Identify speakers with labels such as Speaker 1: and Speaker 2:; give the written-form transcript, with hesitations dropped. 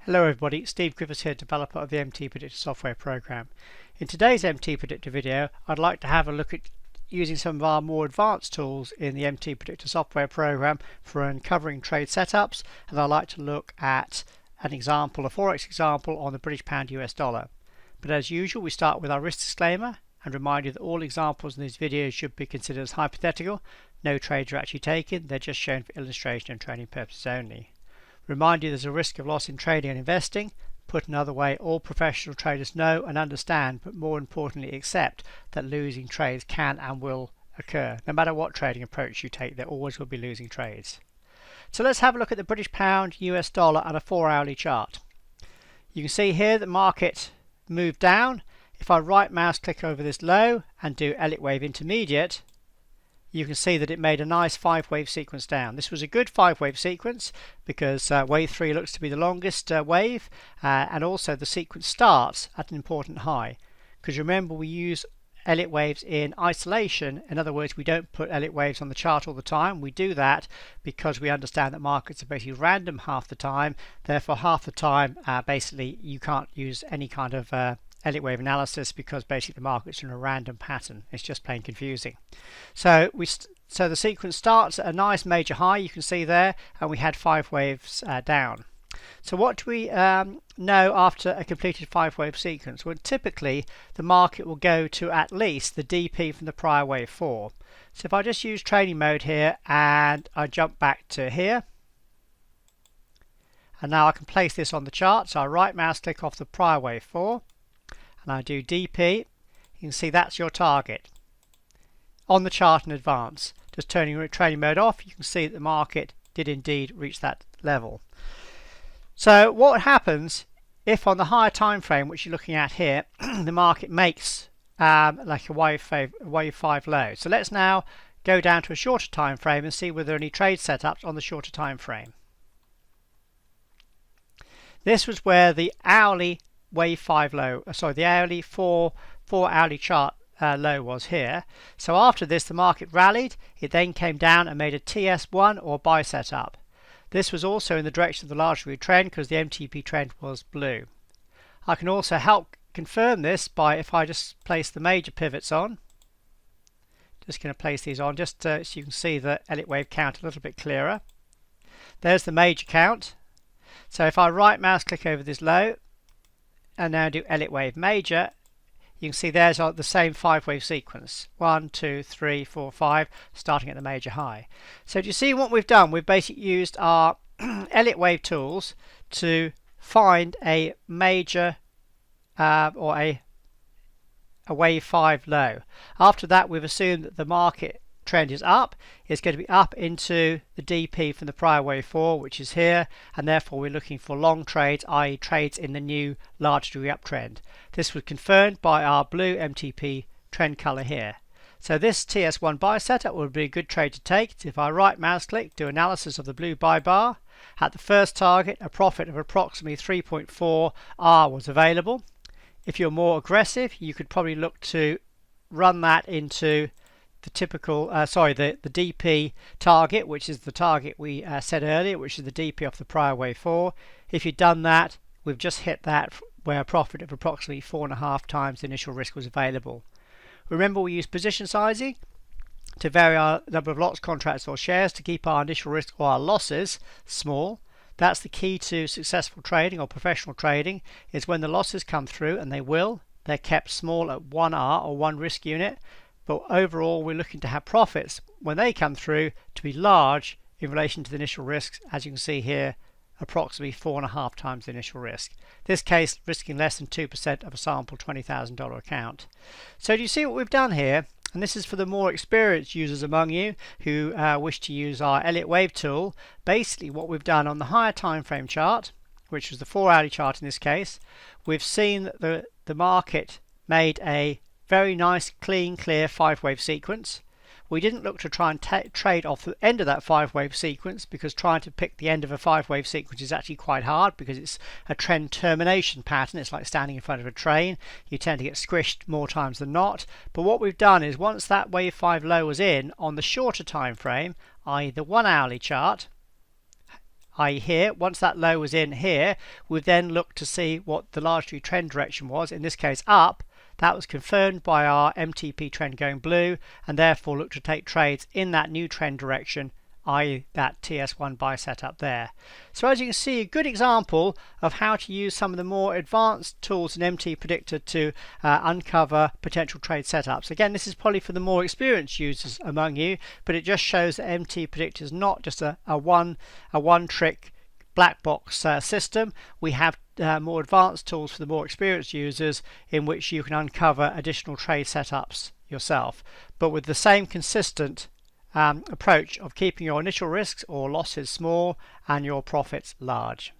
Speaker 1: Hello everybody, Steve Griffiths here, developer of the MT Predictor software program. In today's MT Predictor video, I'd like to have a look at using some of our more advanced tools in the MT Predictor software program for uncovering trade setups, and I'd like to look at an example, a Forex example on the British Pound US Dollar. But as usual, we start with our risk disclaimer and remind you that all examples in these videos should be considered as hypothetical. No trades are actually taken, they're just shown for illustration and training purposes only. Remind you there's a risk of loss in trading and investing. Put another way, all professional traders know and understand, but more importantly accept, that losing trades can and will occur. No matter what trading approach you take, there always will be losing trades. So let's have a look at the British Pound US Dollar on a 4-hourly chart. You can see here the market moved down. If I right mouse click over this low and do Elliott Wave Intermediate, you can see that it made a nice 5-wave sequence down. This was a good 5-wave sequence because wave 3 looks to be the longest wave, and also the sequence starts at an important high. Because remember, we use Elliott waves in isolation. In other words, we don't put Elliott waves on the chart all the time. We do that because we understand that markets are basically random half the time. Therefore, half the time, basically, you can't use any kind of Elliott wave analysis because basically the market's in a random pattern. It's just plain confusing. So the sequence starts at a nice major high, you can see there, and we had 5 waves down. So what do we know after a completed 5-wave sequence? Well, typically the market will go to at least the DP from the prior wave 4. So if I just use training mode here and I jump back to here, and now I can place this on the chart. So I right mouse click off the prior wave 4 and I do DP. You can see that's your target on the chart in advance. Just turning training mode off, you can see that the market did indeed reach that level. So what happens if on the higher time frame, which you're looking at here, the market makes like a wave 5 low? So let's now go down to a shorter time frame and see whether there are any trade setups on the shorter time frame. This was where the hourly wave 5 low, the hourly 4 hourly chart low was here. So after this the market rallied, it then came down and made a TS1 or buy setup. This was also in the direction of the large degree trend because the MTP trend was blue. I can also help confirm this by, if I just place the major pivots on, just going to place these on just so you can see the Elliott wave count a little bit clearer. There's the major count. So if I right mouse click over this low and now do Elliott wave major, you can see there's the same 5-wave sequence, 1, 2, 3, 4, 5, starting at the major high. So do you see what we've done? We've basically used our Elliott wave tools to find a major or a wave 5 low. After that, we've assumed that the market trend is up. It's going to be up into the DP from the prior wave 4, which is here, and therefore we're looking for long trades, i.e. trades in the new large degree uptrend. This was confirmed by our blue MTP trend color here. So this TS1 buy setup would be a good trade to take. If I right mouse click, do analysis of the blue buy bar, at the first target a profit of approximately 3.4 R was available. If you're more aggressive, you could probably look to run that into the typical, the DP target, which is the target we said earlier, which is the DP off the prior wave 4. If you'd done that, we've just hit that where a profit of approximately 4.5 times the initial risk was available. Remember, we use position sizing to vary our number of lots, contracts or shares to keep our initial risk or our losses small. That's the key to successful trading or professional trading, is when the losses come through, and they will, they're kept small at 1R or 1 risk unit. But overall, we're looking to have profits when they come through to be large in relation to the initial risks, as you can see here, approximately 4.5 times the initial risk. In this case, risking less than 2% of a sample $20,000 account. So do you see what we've done here? And this is for the more experienced users among you who wish to use our Elliott wave tool. Basically what we've done on the higher time frame chart, which was the 4-hourly chart in this case, we've seen that the market made a very nice, clean, clear 5-wave sequence. We didn't look to try and trade off the end of that 5-wave sequence, because trying to pick the end of a 5-wave sequence is actually quite hard because it's a trend termination pattern. It's like standing in front of a train. You tend to get squished more times than not. But what we've done is, once that wave 5 low was in on the shorter time frame, i.e. the 1-hourly chart, i.e. here. Once that low was in here, we then looked to see what the large trend direction was, in this case up. That was confirmed by our MTP trend going blue, and therefore look to take trades in that new trend direction, i.e. that TS1 buy setup there. So as you can see, a good example of how to use some of the more advanced tools in MT Predictor to uncover potential trade setups. Again, this is probably for the more experienced users among you, but it just shows that MT Predictor is not just a one trick black box system. We have more advanced tools for the more experienced users in which you can uncover additional trade setups yourself, but with the same consistent approach of keeping your initial risks or losses small and your profits large.